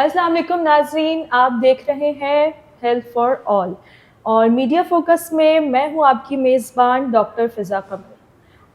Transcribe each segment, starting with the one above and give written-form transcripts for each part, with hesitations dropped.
अस्सलाम वालेकुम नाज़रीन, आप देख रहे हैं हेल्थ फॉर ऑल और मीडिया फोकस में मैं हूं आपकी मेज़बान डॉक्टर फ़िज़ा कमर।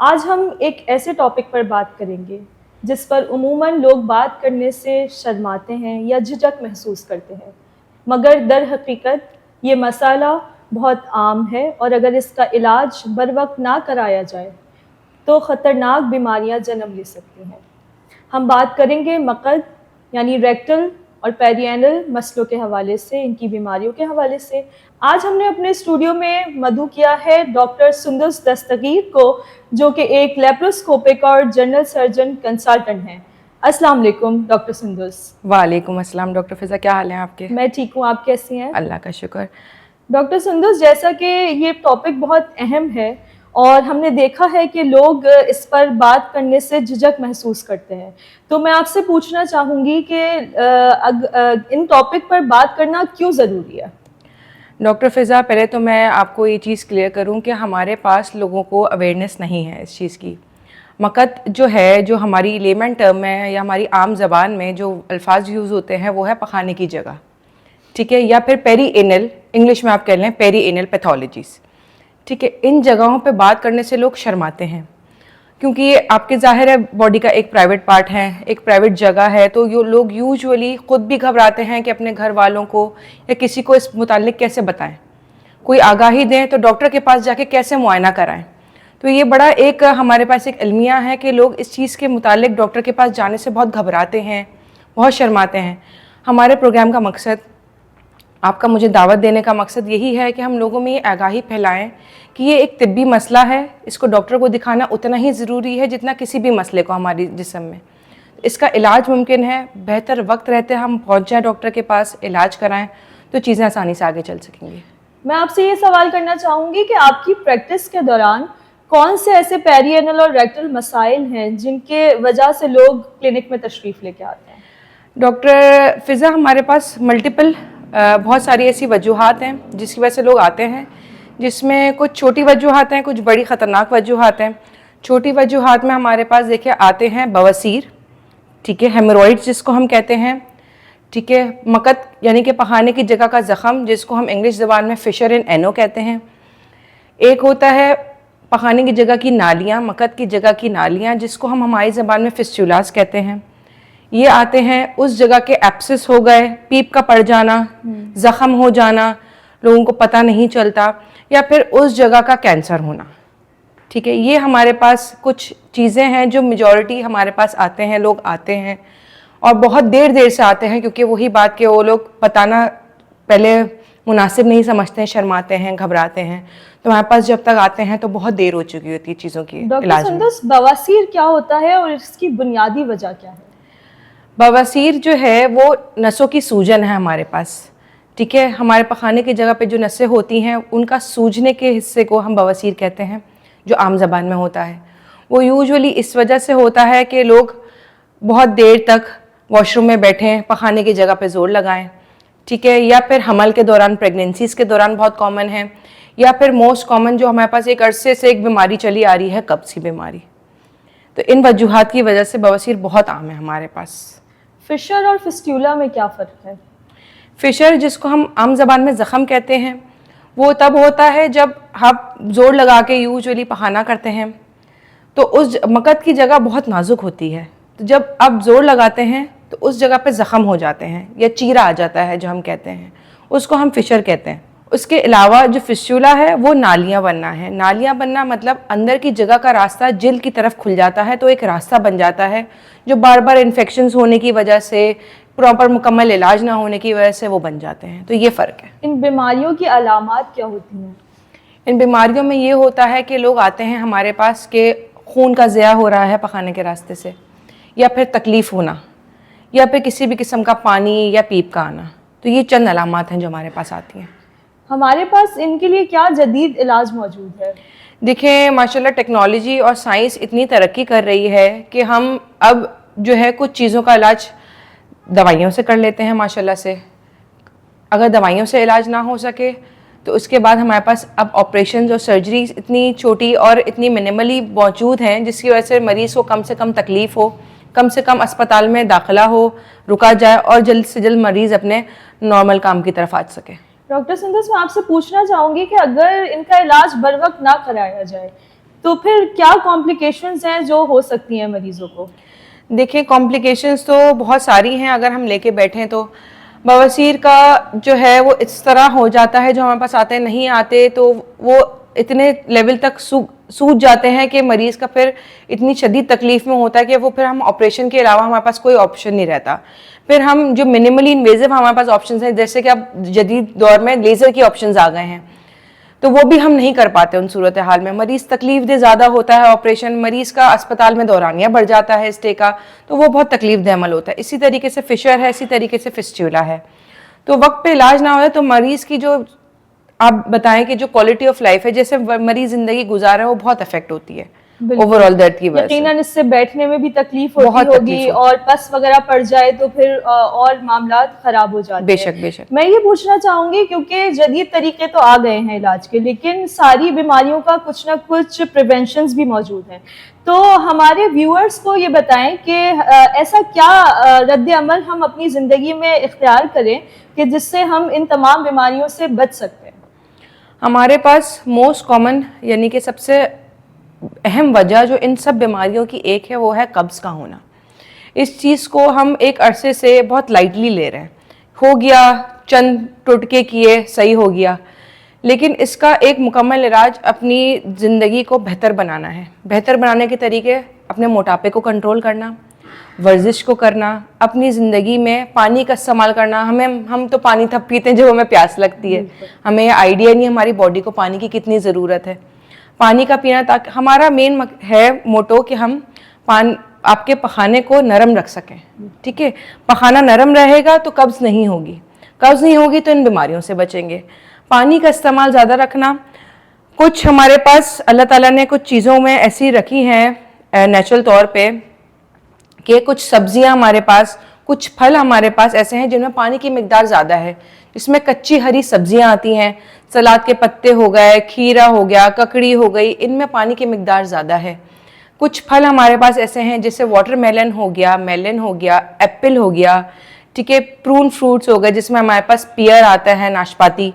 आज हम एक ऐसे टॉपिक पर बात करेंगे जिस पर उमूमन लोग बात करने से शर्माते हैं या झिझक महसूस करते हैं, मगर दर हकीकत ये मसाला बहुत आम है और अगर इसका इलाज बर वक्त ना कराया जाए तो ख़तरनाक बीमारियां जन्म ले सकती हैं। हम बात करेंगे मकद यानी रेक्टल और पेरिएनल मसलों के हवाले से, इनकी बीमारियों के हवाले से। आज हमने अपने स्टूडियो में मदऊ किया है डॉक्टर सुंदुस दस्तगीर को, जो कि एक लेप्रोस्कोपिक और जनरल सर्जन कंसल्टेंट हैं। अस्सलाम वालेकुम डॉक्टर सुंदुस। वालेकुम अस्सलाम डॉक्टर फ़िज़ा, क्या हाल है आपके? मैं ठीक हूँ, आप कैसी हैं? अल्लाह का शुक्र। डॉक्टर सुंदुस, जैसा कि ये टॉपिक बहुत अहम है और हमने देखा है कि लोग इस पर बात करने से झिझक महसूस करते हैं, तो मैं आपसे पूछना चाहूँगी कि इन टॉपिक पर बात करना क्यों ज़रूरी है? डॉक्टर फ़िज़ा, पहले तो मैं आपको ये चीज़ क्लियर करूँ कि हमारे पास लोगों को अवेयरनेस नहीं है इस चीज़ की। मकत जो है, जो हमारी लेमन टर्म में या हमारी आम ज़बान में जो अल्फाज यूज़ होते हैं वो है पखाने की जगह, ठीक है, या फिर पेरीएनल, इंग्लिश में आप कह लें पेरीएनल पैथोलॉजीज़, ठीक है। इन जगहों पे बात करने से लोग शर्माते हैं क्योंकि ये आपके ज़ाहिर है बॉडी का एक प्राइवेट पार्ट है, एक प्राइवेट जगह है, तो यो लोग यूजुअली ख़ुद भी घबराते हैं कि अपने घर वालों को या किसी को इस मुतालिक कैसे बताएं, कोई आगाही दें तो डॉक्टर के पास जाके कैसे मुआयना कराएं। तो ये बड़ा एक हमारे पास एक अलमिया है कि लोग इस चीज़ के मुतालिक डॉक्टर के पास जाने से बहुत घबराते हैं, बहुत शर्माते हैं। हमारे प्रोग्राम का मकसद, आपका मुझे दावत देने का मकसद यही है कि हम लोगों में ये आगाही फैलाएं कि ये एक तिब्बी मसला है, इसको डॉक्टर को दिखाना उतना ही ज़रूरी है जितना किसी भी मसले को हमारी जिस्म में। इसका इलाज मुमकिन है, बेहतर वक्त रहते हम पहुंच जाएं डॉक्टर के पास, इलाज कराएं तो चीज़ें आसानी से आगे चल सकेंगी। मैं आपसे ये सवाल करना चाहूँगी कि आपकी प्रैक्टिस के दौरान कौन से ऐसे पेरिएनल और रेक्टल मसाइल हैं जिनके वजह से लोग क्लिनिक में तशरीफ़ लेके आते हैं? डॉक्टर फ़िज़ा, हमारे पास मल्टीपल बहुत सारी ऐसी वजूहात हैं जिसकी वजह से लोग आते हैं, जिसमें कुछ छोटी वजूहात हैं, कुछ बड़ी ख़तरनाक वजूहात हैं। छोटी वजूहात में हमारे पास देखिए आते हैं बवासीर, ठीक है, हेमोरॉइड्स जिसको हम कहते हैं, ठीक है, मकत यानी कि पखाने की जगह का ज़ख़म जिसको हम इंग्लिश ज़बान में फिशर इन एनो कहते हैं। एक होता है पखाने की जगह की नालियाँ, मकत की जगह की नालियाँ जिसको हम हमारी ज़बान में फिस्टुलास कहते हैं। ये आते हैं उस जगह के एब्सिस हो गए, पीप का पड़ जाना, ज़ख़म हो जाना, लोगों को पता नहीं चलता, या फिर उस जगह का कैंसर होना, ठीक है। ये हमारे पास कुछ चीज़ें हैं जो मेजॉरिटी हमारे पास आते हैं, लोग आते हैं और बहुत देर से आते हैं क्योंकि वही बात कि वो लोग बताना पहले मुनासिब नहीं समझते हैं, शर्माते हैं, घबराते हैं, तो हमारे पास जब तक आते हैं तो बहुत देर हो चुकी होती है चीज़ों की इलाज में। डॉक्टर सुंदुस, बवासीर क्या होता है और इसकी बुनियादी वजह क्या है? बवासीर जो है वो नसों की सूजन है हमारे पास, ठीक है। हमारे पखाने की जगह पे जो नसें होती हैं उनका सूजने के हिस्से को हम बवासीर कहते हैं, जो आम ज़बान में होता है। वो यूजुअली इस वजह से होता है कि लोग बहुत देर तक वॉशरूम में बैठें, पखाने की जगह पे ज़ोर लगाएं, ठीक है, या फिर हमल के दौरान, प्रेगनेंसीज़ के दौरान बहुत कॉमन है, या फिर मोस्ट कॉमन जो हमारे पास एक अरसे से एक बीमारी चली आ रही है, कब्ज़ की बीमारी। तो इन वजूहात की वजह से बवासीर बहुत आम है हमारे पास। फिशर और फिस्टुला में क्या फ़र्क है? फिशर जिसको हम आम ज़बान में ज़ख़म कहते हैं, वो तब होता है जब आप ज़ोर लगा के यूजुअली पखाना करते हैं तो उस मकत की जगह बहुत नाजुक होती है, तो जब आप ज़ोर लगाते हैं तो उस जगह पे ज़ख़म हो जाते हैं या चीरा आ जाता है जो हम कहते हैं, उसको हम फिशर कहते हैं। उसके अलावा जो फिस्टुला है वो नालियाँ बनना है। नालियाँ बनना मतलब अंदर की जगह का रास्ता जिल्द की तरफ खुल जाता है, तो एक रास्ता बन जाता है जो बार बार इन्फेक्शंस होने की वजह से, प्रॉपर मुकम्मल इलाज ना होने की वजह से वो बन जाते हैं। तो ये फ़र्क है। इन बीमारियों की अलामात क्या होती हैं? इन बीमारियों में ये होता है कि लोग आते हैं हमारे पास कि खून का ज़िया हो रहा है पखाने के रास्ते से, या फिर तकलीफ़ होना, या फिर किसी भी किस्म का पानी या पीप का आना। तो ये चंद अलामात हैं जो हमारे पास आती हैं। हमारे पास इनके लिए क्या जदीद इलाज मौजूद है? देखिए, माशाल्लाह टेक्नोलॉजी और साइंस इतनी तरक्की कर रही है कि हम अब जो है कुछ चीज़ों का इलाज दवाइयों से कर लेते हैं माशाल्लाह से। अगर दवाइयों से इलाज ना हो सके तो उसके बाद हमारे पास अब ऑपरेशन और सर्जरीज इतनी छोटी और इतनी मिनिमली मौजूद हैं जिसकी वजह से मरीज़ को कम से कम तकलीफ़ हो, कम से कम अस्पताल में दाखिला हो, रुका जाए और जल्द से जल्द मरीज़ अपने नॉर्मल काम की तरफ आ सके। डॉक्टर सिंधस, मैं आपसे पूछना चाहूँगी कि अगर इनका इलाज बर वक्त ना कराया जाए तो फिर क्या कॉम्प्लिकेशंस हैं जो हो सकती हैं मरीजों को? देखिए, कॉम्प्लिकेशंस तो बहुत सारी हैं। अगर हम लेके बैठें तो बवासीर का जो है वो इस तरह हो जाता है, जो हमारे पास आते नहीं आते तो वो इतने लेवल तक सूझ जाते हैं कि मरीज़ का फिर इतनी शदीद तकलीफ़ में होता है कि वो फिर हम ऑपरेशन के अलावा हमारे पास कोई ऑप्शन नहीं रहता। फिर हम जो मिनिमली इन्वेजिव हमारे पास ऑप्शन हैं, जैसे कि अब जदीद दौर में लेज़र की ऑप्शन आ गए हैं, तो वो भी हम नहीं कर पाते उन सूरत हाल में। मरीज़ तकलीफ दे ज़्यादा होता है ऑपरेशन, मरीज़ का अस्पताल में दौरानिया बढ़ जाता है स्टे का, तो वो बहुत तकलीफ दे अमल होता है। इसी तरीके से फिशर है, इसी तरीके से फिस्ट्यूला है। तो वक्त पे इलाज ना हो तो मरीज़ की जो आप बताएं कि जो क्वालिटी ऑफ लाइफ है, जैसे मरीज जिंदगी गुजार रहा है, वो बहुत अफेक्ट होती है ओवरऑल दर्द की वजह से। यकीनन इससे बैठने में भी तकलीफ होती बहुत होगी और पस वगैरह पड़ जाए तो फिर और मामला खराब हो जाते हैं। बेशक बेशक। मैं ये पूछना चाहूंगी, क्योंकि जदीद तरीके तो आ गए हैं इलाज के, लेकिन सारी बीमारियों का कुछ ना कुछ प्रिवेंशंस भी मौजूद हैं, तो हमारे व्यूअर्स को ये बताएं कि ऐसा क्या रद्द अमल हम अपनी ज़िंदगी में इख्तियार करें कि जिससे हम इन तमाम बीमारियों से बच सकते हैं। हमारे पास मोस्ट कॉमन यानी कि सबसे अहम वजह जो इन सब बीमारियों की एक है, वो है कब्ज़ का होना। इस चीज़ को हम एक अरसे से बहुत लाइटली ले रहे हैं। हो गया, चंद टुटके किए, सही हो गया, लेकिन इसका एक मुकम्मल इलाज अपनी ज़िंदगी को बेहतर बनाना है। बेहतर बनाने के तरीके अपने मोटापे को कंट्रोल करना, वर्जिश को करना, अपनी ज़िंदगी में पानी का इस्तेमाल करना। हम तो पानी तब पीते हैं जब हमें प्यास लगती है, हमें ये आइडिया नहीं हमारी बॉडी को पानी की कितनी ज़रूरत है। पानी का पीना, ताकि हमारा मेन है मोटो कि हम आपके पखाने को नरम रख सकें। ठीक है, पखाना नरम रहेगा तो कब्ज़ नहीं होगी, कब्ज़ नहीं होगी तो इन बीमारियों से बचेंगे। पानी का इस्तेमाल ज़्यादा रखना। कुछ हमारे पास अल्लाह ताला ने कुछ चीज़ों में ऐसी रखी हैं नेचुरल तौर पे कि कुछ सब्जियां हमारे पास, कुछ फल हमारे पास ऐसे हैं जिनमें पानी की मिकदार ज़्यादा है। इसमें कच्ची हरी सब्जियां आती हैं, सलाद के पत्ते हो गए, खीरा हो गया, ककड़ी हो गई, इनमें पानी की मिकदार ज़्यादा है। कुछ फल हमारे पास ऐसे हैं जैसे वाटरमेलन हो गया, मेलन हो गया, एप्पल हो गया, ठीक है, प्रून फ्रूट्स हो गए जिसमें हमारे पास पियर आता है, नाशपाती।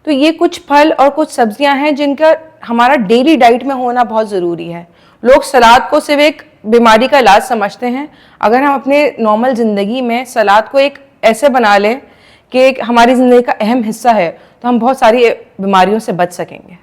तो ये कुछ फल और कुछ सब्जियां हैं जिनका हमारा डेली डाइट में होना बहुत ज़रूरी है। लोग सलाद को सिर्फ एक बीमारी का इलाज समझते हैं। अगर हम अपने नॉर्मल ज़िंदगी में सलाद को एक ऐसे बना लें कि एक हमारी ज़िंदगी का अहम हिस्सा है, तो हम बहुत सारी बीमारियों से बच सकेंगे।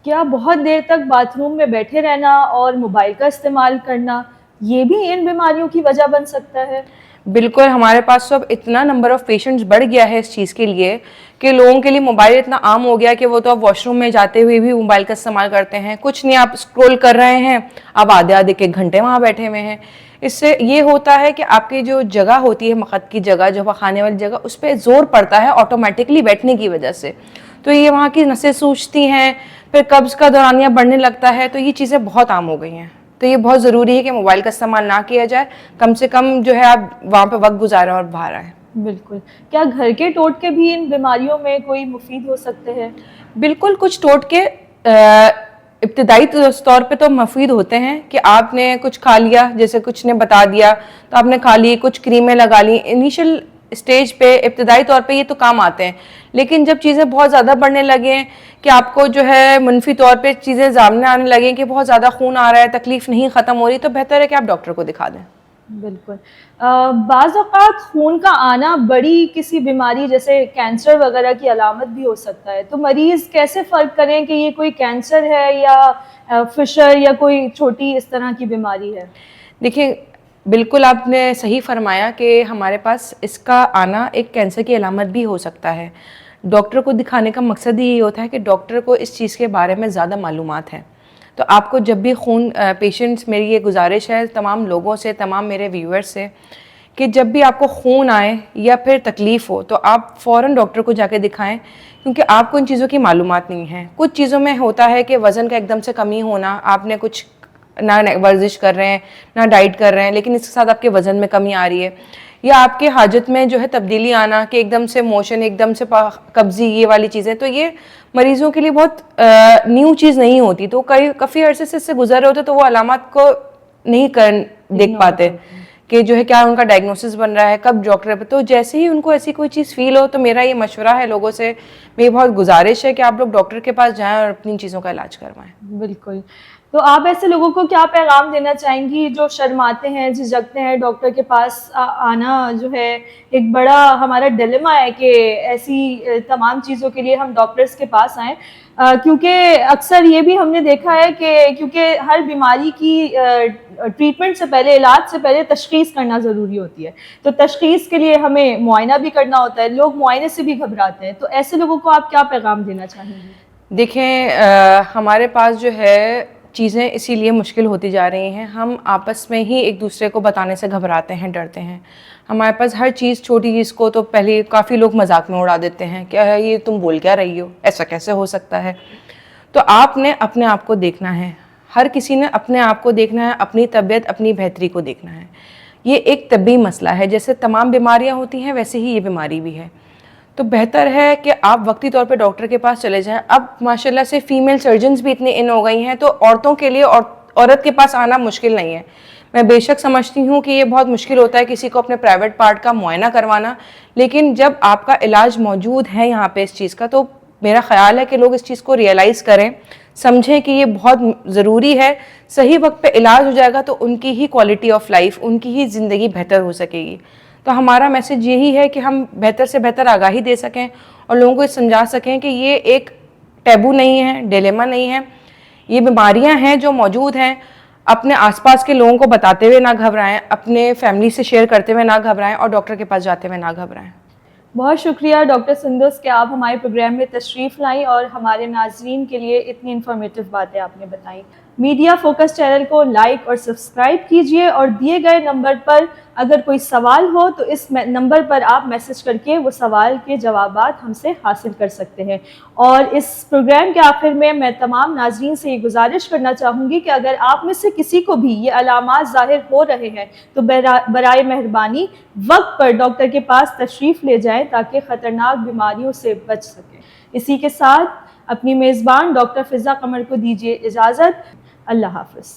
क्या बहुत देर तक बाथरूम में बैठे रहना और मोबाइल का इस्तेमाल करना, ये भी इन बीमारियों की वजह बन सकता है? बिल्कुल, हमारे पास तो अब इतना नंबर ऑफ़ पेशेंट्स बढ़ गया है इस चीज़ के लिए कि लोगों के लिए मोबाइल इतना आम हो गया कि वो तो अब वॉशरूम में जाते हुए भी मोबाइल का इस्तेमाल करते हैं। कुछ नहीं, आप स्क्रॉल कर रहे हैं, अब आधे आधे के घंटे वहाँ बैठे हुए हैं। इससे ये होता है कि आपकी जो जगह होती है, मक़द की जगह, जो खाने वाली जगह, उस पर ज़ोर पड़ता है ऑटोमेटिकली बैठने की वजह से। तो ये वहाँ की नसें सूजती हैं, फिर कब्ज़ का दौरानिया बढ़ने लगता है। तो ये चीज़ें बहुत आम हो गई हैं। तो ये बहुत ज़रूरी है कि मोबाइल का इस्तेमाल ना किया जाए, कम से कम जो है आप वहाँ पे वक्त गुजारें और बाहर आएँ। बिल्कुल। क्या घर के टोटके भी इन बीमारियों में कोई मुफीद हो सकते हैं? बिल्कुल, कुछ टोटके इब्तिदाई तौर पे तो मुफीद होते हैं कि आपने कुछ खा लिया, जैसे कुछ ने बता दिया तो आपने खा ली, कुछ क्रीमें लगा ली। इनिशियल स्टेज पे, इब्तिदाई तौर पे ये तो काम आते हैं, लेकिन जब चीज़ें बहुत ज़्यादा बढ़ने लगें कि आपको जो है मुनफी तौर पे चीज़ें सामने आने लगें कि बहुत ज़्यादा खून आ रहा है, तकलीफ़ नहीं ख़त्म हो रही, तो बेहतर है कि आप डॉक्टर को दिखा दें। बिल्कुल। बाज़ औक़ात खून का आना बड़ी किसी बीमारी जैसे कैंसर वगैरह की अलामत भी हो सकता है, तो मरीज़ कैसे फ़र्क करें कि ये कोई कैंसर है या फिशर या कोई छोटी इस तरह की बीमारी है? देखिए, बिल्कुल आपने सही फरमाया कि हमारे पास इसका आना एक कैंसर की अलामत भी हो सकता है। डॉक्टर को दिखाने का मकसद ही ये होता है कि डॉक्टर को इस चीज़ के बारे में ज़्यादा मालूमात है। तो आपको जब भी खून पेशेंट्स, मेरी ये गुजारिश है तमाम लोगों से, तमाम मेरे व्यूअर्स से, कि जब भी आपको खून आए या फिर तकलीफ़ हो तो आप फ़ौरन डॉक्टर को जाके दिखाएं, क्योंकि आपको इन चीज़ों की मालूमात नहीं है। कुछ चीज़ों में होता है कि वज़न का एकदम से कमी होना, आपने कुछ ना वर्जिश कर रहे हैं, ना डाइट कर रहे हैं, लेकिन इसके साथ आपके वज़न में कमी आ रही है, या आपके हाजत में जो है तब्दीली आना कि एकदम से मोशन, एकदम से कब्ज़ी, ये वाली चीज़ें, तो ये मरीज़ों के लिए बहुत न्यू चीज़ नहीं होती। तो काफ़ी अरसे से इससे गुजर रहे होते तो वो अलामत को नहीं देख Ignore पाते करते हैं। कि जो है क्या उनका डायग्नोसिस बन रहा है, कब डॉक्टर पे। तो जैसे ही उनको ऐसी कोई चीज़ फील हो तो मेरा ये मशवरा है लोगों से, मेरी बहुत गुजारिश है कि आप लोग डॉक्टर के पास जाएं और अपनी चीज़ों का इलाज करवाएं। बिल्कुल। तो आप ऐसे लोगों को क्या पैगाम देना चाहेंगी जो शर्माते हैं, झिझकते हैं डॉक्टर के पास आना जो है एक बड़ा हमारा डिलेमा है कि ऐसी तमाम चीज़ों के लिए हम डॉक्टर्स के पास आएँ। क्योंकि अक्सर ये भी हमने देखा है कि क्योंकि हर बीमारी की ट्रीटमेंट से पहले, इलाज से पहले तशख़ीस करना ज़रूरी होती है। तो तशख़ीस के लिए हमें मुआयना भी करना होता है, लोग मुआयने से भी घबराते हैं। तो ऐसे लोगों को आप क्या पैगाम देना चाहेंगी? देखें, हमारे पास जो है चीज़ें इसीलिए मुश्किल होती जा रही हैं, हम आपस में ही एक दूसरे को बताने से घबराते हैं, डरते हैं। हमारे पास हर चीज़, छोटी चीज़ को तो पहले काफ़ी लोग मजाक में उड़ा देते हैं, क्या है ये, तुम बोल क्या रही हो, ऐसा कैसे हो सकता है। तो आपने अपने आप को देखना है, हर किसी ने अपने आप को देखना है, अपनी तबीयत, अपनी बेहतरी को देखना है। ये एक तबी मसला है, जैसे तमाम बीमारियाँ होती हैं वैसे ही ये बीमारी भी है। तो बेहतर है कि आप वक्ती तौर पे डॉक्टर के पास चले जाएं। अब माशाल्लाह से फीमेल सर्जन्स भी इतनी इन हो गई हैं, तो औरतों के लिए औरत के पास आना मुश्किल नहीं है। मैं बेशक समझती हूँ कि ये बहुत मुश्किल होता है किसी को अपने प्राइवेट पार्ट का मुआयना करवाना, लेकिन जब आपका इलाज मौजूद है यहाँ पे इस चीज़ का, तो मेरा ख्याल है कि लोग इस चीज़ को रियलाइज़ करें, समझें कि ये बहुत ज़रूरी है। सही वक्त पे इलाज हो जाएगा तो उनकी ही क्वालिटी ऑफ लाइफ, उनकी ही ज़िंदगी बेहतर हो सकेगी। तो हमारा मैसेज यही है कि हम बेहतर से बेहतर आगाही दे सकें और लोगों को ये समझा सकें कि ये एक टैबू नहीं है, डिलेमा नहीं है, ये बीमारियां हैं जो मौजूद हैं। अपने आसपास के लोगों को बताते हुए ना घबराएं, अपने फैमिली से शेयर करते हुए ना घबराएं और डॉक्टर के पास जाते हुए ना घबराएं। बहुत शुक्रिया डॉक्टर सुंदस कि आप हमारे प्रोग्राम में तशरीफ़ लाई और हमारे नाज़रीन के लिए इतनी इन्फॉर्मेटिव बातें आपने बताई। मीडिया फोकस चैनल को लाइक और सब्सक्राइब कीजिए और दिए गए नंबर पर अगर कोई सवाल हो तो इस नंबर पर आप मैसेज करके वो सवाल के जवाबात हमसे हासिल कर सकते हैं। और इस प्रोग्राम के आखिर में मैं तमाम नाज़रीन से ये गुजारिश करना चाहूँगी कि अगर आप में से किसी को भी ये अलामात ज़ाहिर हो रहे हैं तो बराए मेहरबानी वक्त पर डॉक्टर के पास तशरीफ़ ले जाएं ताकि ख़तरनाक बीमारियों से बच सकें। इसी के साथ अपनी मेज़बान डॉक्टर फ़िज़ा कमर को दीजिए इजाज़त। अल्लाह हाफ़िज़।